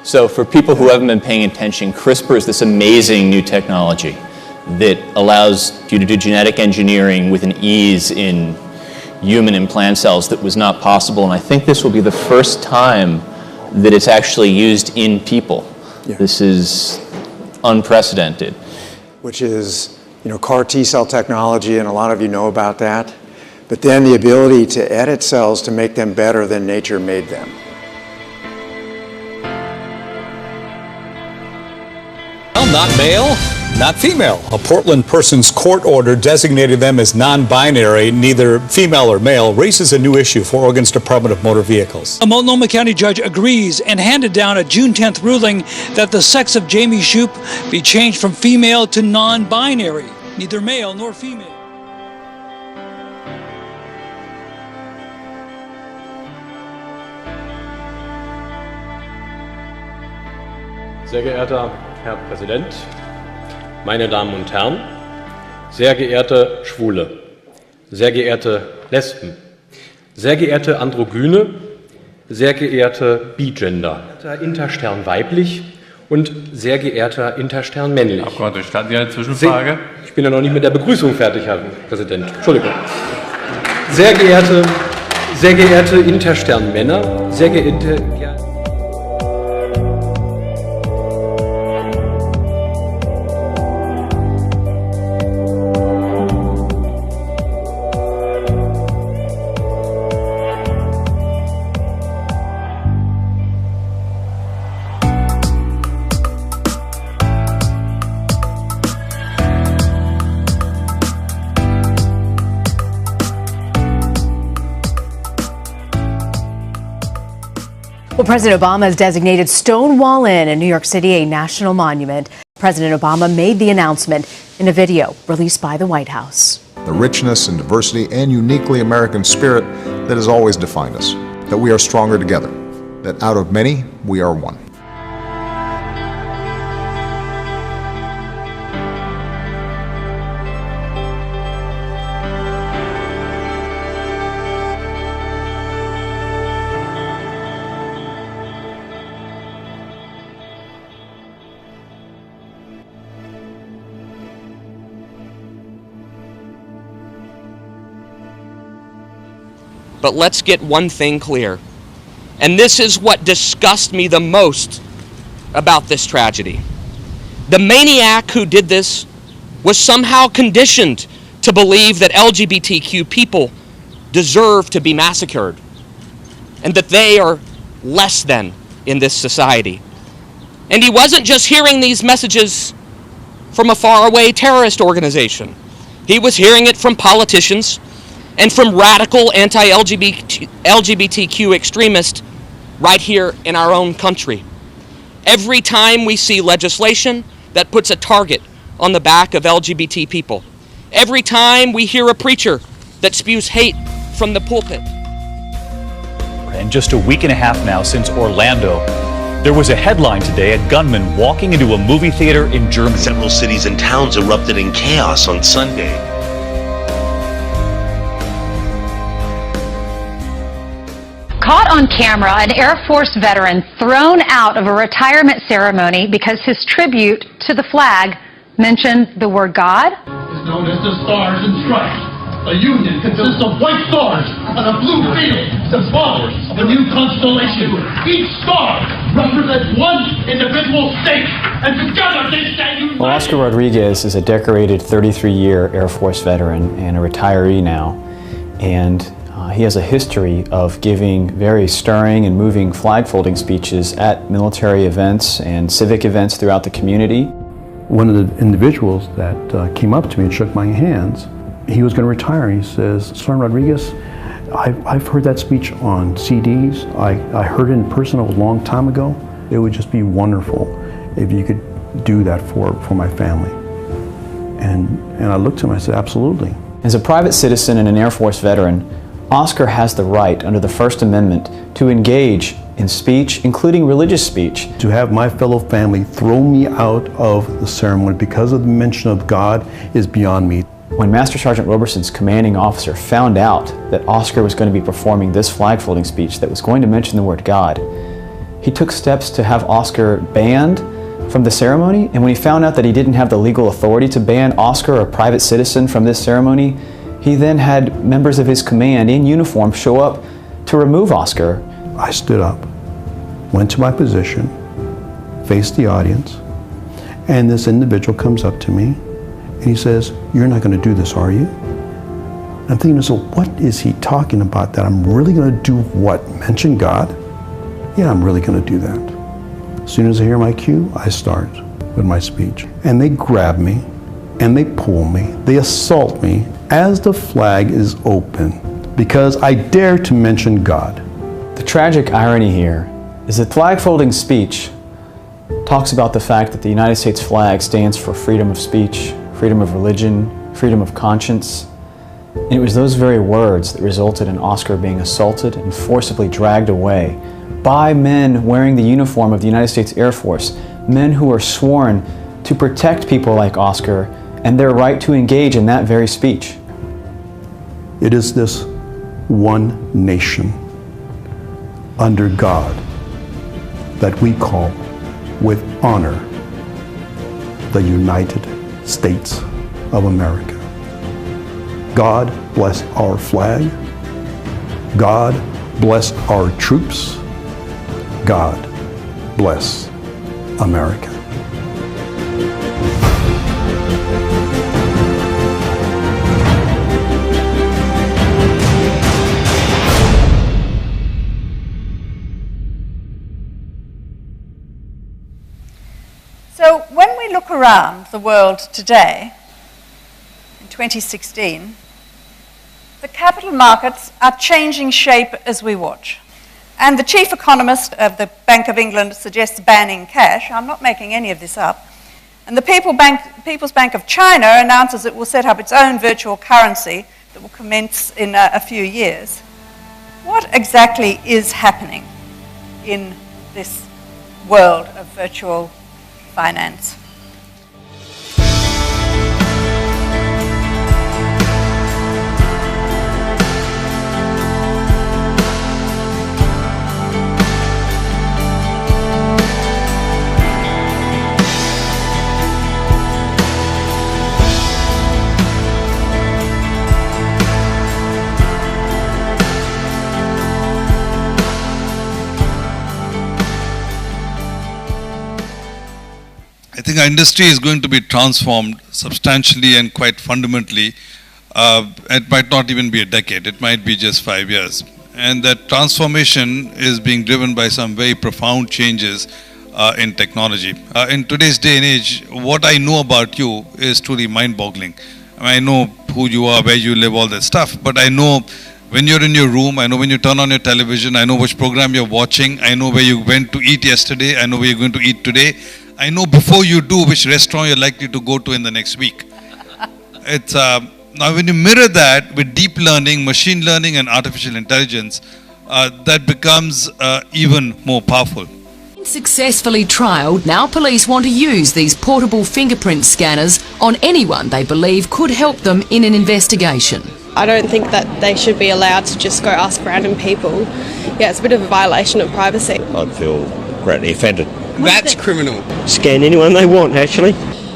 So for people who haven't been paying attention, CRISPR is this amazing new technology that allows you to do genetic engineering with an ease in human and plant cells that was not possible. And I think this will be the first time that it's actually used in people. Yeah. This is unprecedented. Which is, CAR T-cell technology, and a lot of you know about that. But then the ability to edit cells to make them better than nature made them. Well, not male, not female. A Portland person's court order designated them as non-binary, neither female or male, raises a new issue for Oregon's Department of Motor Vehicles. A Multnomah County judge agrees and handed down a June 10th ruling that the sex of Jamie Shoup be changed from female to non-binary, neither male nor female. Sehr geehrter Herr Präsident, meine Damen und Herren, sehr geehrte Schwule, sehr geehrte Lesben, sehr geehrte Androgyne, sehr geehrte Bigender, Interstern weiblich und sehr geehrter Interstern männlich. Abgeordneter, starten Sie eine Zwischenfrage? Ich bin ja noch nicht mit der Begrüßung fertig, Herr Präsident. Entschuldigung. Sehr geehrte Interstern Männer, sehr geehrte... Well, President Obama has designated Stonewall Inn in New York City a national monument. President Obama made the announcement in a video released by the White House. The richness and diversity and uniquely American spirit that has always defined us, that we are stronger together, that out of many, we are one. But let's get one thing clear. And this is what disgusts me the most about this tragedy. The maniac who did this was somehow conditioned to believe that LGBTQ people deserve to be massacred and that they are less than in this society. And he wasn't just hearing these messages from a faraway terrorist organization. He was hearing it from politicians and from radical anti-LGBTQ extremists right here in our own country. Every time we see legislation that puts a target on the back of LGBT people, every time we hear a preacher that spews hate from the pulpit. And just a week and a half now since Orlando, there was a headline today, a gunman walking into a movie theater in Germany. Several cities and towns erupted in chaos on Sunday. Caught on camera, an Air Force veteran thrown out of a retirement ceremony because his tribute to the flag mentioned the word God. Is known as the Stars and Stripes. A union consists of white stars on a blue field, the father of a new constellation. Each star represents one individual state, and together they stand united. Well, Oscar Rodriguez is a decorated 33-year Air Force veteran and a retiree now, and he has a history of giving very stirring and moving flag-folding speeches at military events and civic events throughout the community. One of the individuals that came up to me and shook my hands, he was going to retire. He says, Sergeant Rodriguez, I've heard that speech on CDs. I heard it in person a long time ago. It would just be wonderful if you could do that for my family. And I looked at him and I said, absolutely. As a private citizen and an Air Force veteran, Oscar has the right under the First Amendment to engage in speech, including religious speech. To have my fellow family throw me out of the ceremony because of the mention of God is beyond me. When Master Sergeant Roberson's commanding officer found out that Oscar was going to be performing this flag-folding speech that was going to mention the word God, he took steps to have Oscar banned from the ceremony, and when he found out that he didn't have the legal authority to ban Oscar, a private citizen, from this ceremony, he then had members of his command in uniform show up to remove Oscar. I stood up, went to my position, faced the audience, and this individual comes up to me and he says, "You're not going to do this, are you?" I'm thinking, so what is he talking about? That I'm really going to do what? Mention God? Yeah, I'm really going to do that. As soon as I hear my cue, I start with my speech. And they grab me, and they pull me, they assault me as the flag is open because I dare to mention God. The tragic irony here is that flag-folding speech talks about the fact that the United States flag stands for freedom of speech, freedom of religion, freedom of conscience. And it was those very words that resulted in Oscar being assaulted and forcibly dragged away by men wearing the uniform of the United States Air Force, men who are sworn to protect people like Oscar and their right to engage in that very speech. It is this one nation under God that we call with honor the United States of America. God bless our flag. God bless our troops. God bless America. So when we look around the world today, in 2016, the capital markets are changing shape as we watch. And the chief economist of the Bank of England suggests banning cash. I'm not making any of this up. And the People's Bank of China announces it will set up its own virtual currency that will commence in a few years. What exactly is happening in this world of virtual finance? I think our industry is going to be transformed substantially and quite fundamentally. It might not even be a decade, it might be just 5 years. And that transformation is being driven by some very profound changes in technology. In today's day and age, what I know about you is truly mind-boggling. I know who you are, where you live, all that stuff, but I know when you're in your room, I know when you turn on your television, I know which program you're watching, I know where you went to eat yesterday, I know where you're going to eat today. I know before you do which restaurant you're likely to go to in the next week. It's now when you mirror that with deep learning, machine learning and artificial intelligence, that becomes even more powerful. Successfully trialled, now police want to use these portable fingerprint scanners on anyone they believe could help them in an investigation. I don't think that they should be allowed to just go ask random people. Yeah, it's a bit of a violation of privacy. I'd feel greatly offended. That's criminal. Scan anyone they want, actually.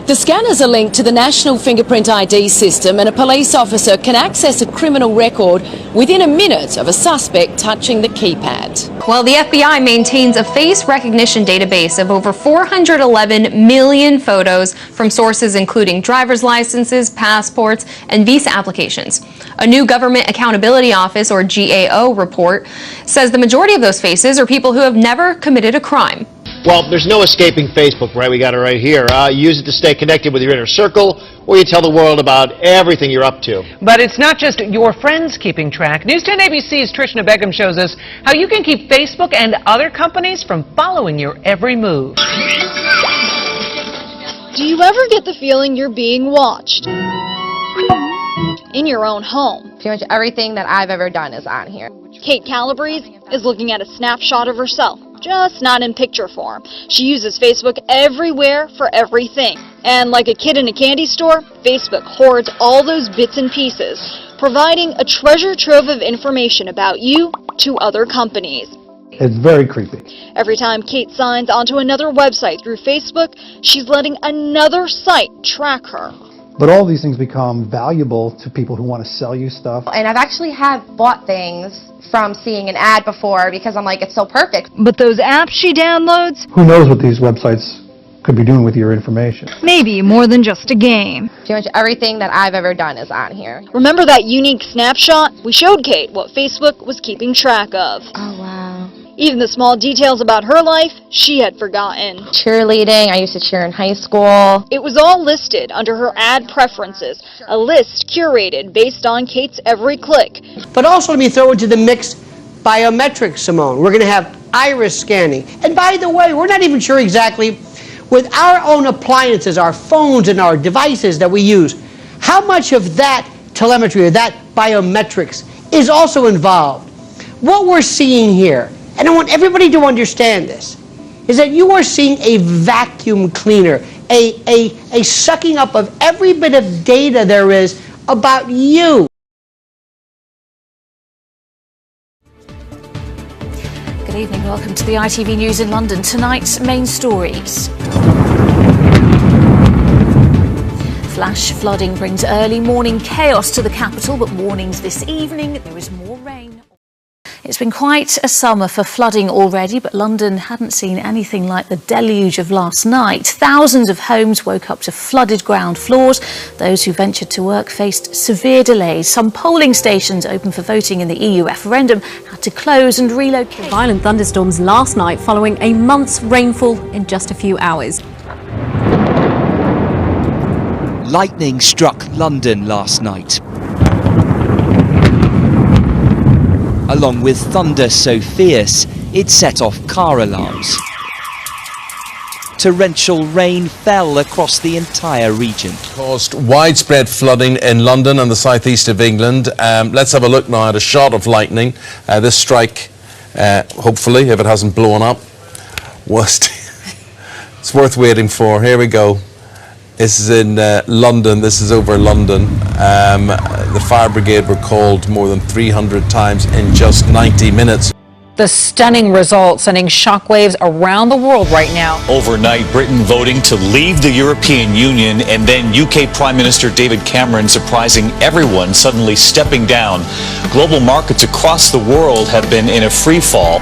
The scanners are linked to the National Fingerprint ID system, and a police officer can access a criminal record within a minute of a suspect touching the keypad. Well, the FBI maintains a face recognition database of over 411 million photos from sources including driver's licenses, passports, and visa applications. A new Government Accountability Office, or GAO, report says the majority of those faces are people who have never committed a crime. Well, there's no escaping Facebook, right? We got it right here. You use it to stay connected with your inner circle, or you tell the world about everything you're up to. But it's not just your friends keeping track. News 10 ABC's Trishna Begum shows us how you can keep Facebook and other companies from following your every move. Do you ever get the feeling you're being watched? In your own home. Pretty much everything that I've ever done is on here. Kate Calabrese is looking at a snapshot of herself, just not in picture form. She uses Facebook everywhere for everything. And like a kid in a candy store, Facebook hoards all those bits and pieces, providing a treasure trove of information about you to other companies. It's very creepy. Every time Kate signs onto another website through Facebook, she's letting another site track her. But all these things become valuable to people who want to sell you stuff. And I've actually bought things from seeing an ad before because I'm like, it's so perfect. But those apps she downloads, Who knows what these websites could be doing with your information? maybe more than just a game. Pretty much everything that I've ever done is on here. Remember that unique snapshot? We showed Kate what Facebook was keeping track of. Oh, wow. Even the small details about her life, she had forgotten. Cheerleading, I used to cheer in high school. It was all listed under her ad preferences, a list curated based on Kate's every click. But also let me throw into the mix biometrics, Simone. We're going to have iris scanning. And by the way, we're not even sure exactly, with our own appliances, our phones and our devices that we use, how much of that telemetry or that biometrics is also involved. What we're seeing here, and I want everybody to understand this, is that you are seeing a vacuum cleaner, a sucking up of every bit of data there is about you. Good evening, welcome to the ITV News in London. Tonight's main stories. Flash flooding brings early morning chaos to the capital, but warnings this evening there is more rain. It's been quite a summer for flooding already, but London hadn't seen anything like the deluge of last night. Thousands of homes woke up to flooded ground floors. Those who ventured to work faced severe delays. Some polling stations open for voting in the EU referendum had to close and relocate. Violent thunderstorms last night following a month's rainfall in just a few hours. Lightning struck London last night. Along with thunder so fierce, it set off car alarms. Torrential rain fell across the entire region. Caused widespread flooding in London and the southeast of England. Let's have a look now at a shot of lightning. This strike, hopefully, if it hasn't blown up, it's worth waiting for. Here we go. This is in London. This is over London. The fire brigade were called more than 300 times in just 90 minutes. The stunning result sending shockwaves around the world right now. Overnight, Britain voting to leave the European Union, and then UK Prime Minister David Cameron surprising everyone, suddenly stepping down. Global markets across the world have been in a free fall.